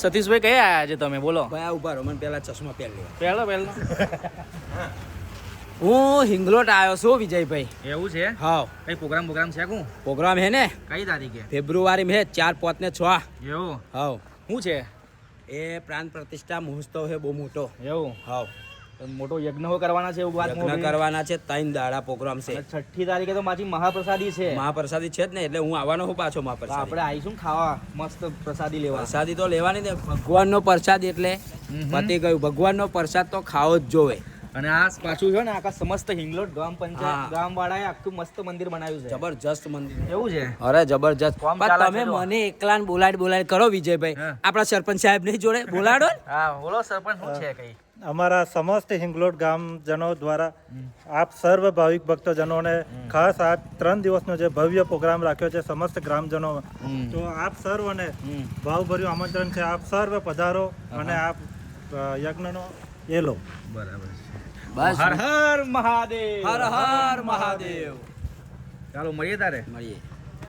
સતીશભાઈ કયા આયા છે તમે બોલો? ભાઈ આ ઉભા રહો, મને પેલા ચશ્મા પહેરી લે. પહેલો હું હિંગલોટ આવ્યો છું વિજયભાઈ. એવું છે? હા. કઈ પ્રોગ્રામ છે કું? પ્રોગ્રામ હે ને કઈ તારીખે? ફેબ્રુઆરી में 4, 5 ને 6. એવું? હાવ. શું છે એ પ્રાણ પ્રતિષ્ઠા મહોત્સવ છે બહુ મોટો. એવું? હાવ. મોટો યજ્ઞ કરવાના છે એવું વાત યજ્ઞ કરવાના છે, 3 દાડા પ્રોગ્રામ છે. 6ઠી તારીખે તો માછી મહાપ્રસાદી છે. મહાપ્રસાદી છે જ ને, એટલે હું આવવાનો હું પાછો તો મહાપ્રસાદી. આપણે આવીશું ખાવા મસ્ત પ્રસાદી લેવા. પ્રસાદી તો લેવાની ને, ભગવાનનો પ્રસાદ એટલે પતી ગયું. ભગવાનનો પ્રસાદ તો ખાવો જ જોવે. અને આ પાછું છે ને આખા સમસ્ત હિંગલોટ ગ્રામ પંચાયત હા. ગામ વાળાએ આખું મસ્ત મંદિર બનાવ્યું છે. જબરજસ્ત મંદિર. એવું છે? અરે જબરજસ્ત. કોમ પણ ચાલે તમે છે જો. મને એકલાને બોલાડ કરો વિજયભાઈ. હા. આપણા સરપંચ સાહેબ ની જોડે બોલાડો ને. હા બોલો સરપંચ, શું છે કઈ? અમારા સમસ્ત હિંગલોટ ગામજનો દ્વારા આપ સર્વ ભાવિક ભક્તજનોને ખાસ આ 3 દિવસનો જે ભવ્ય પ્રોગ્રામ રાખ્યો છે સમસ્ત ગ્રામજનો, તો આપ સર્વને ભાવભર્યું આમંત્રણ છે. આપ સર્વ પધારો અને આપ યજ્ઞનો એ લો. બરાબર છે. બસ. હર હર મહાદેવ. હર હર મહાદેવ. ચાલો મળીએ તારે. મળીએ.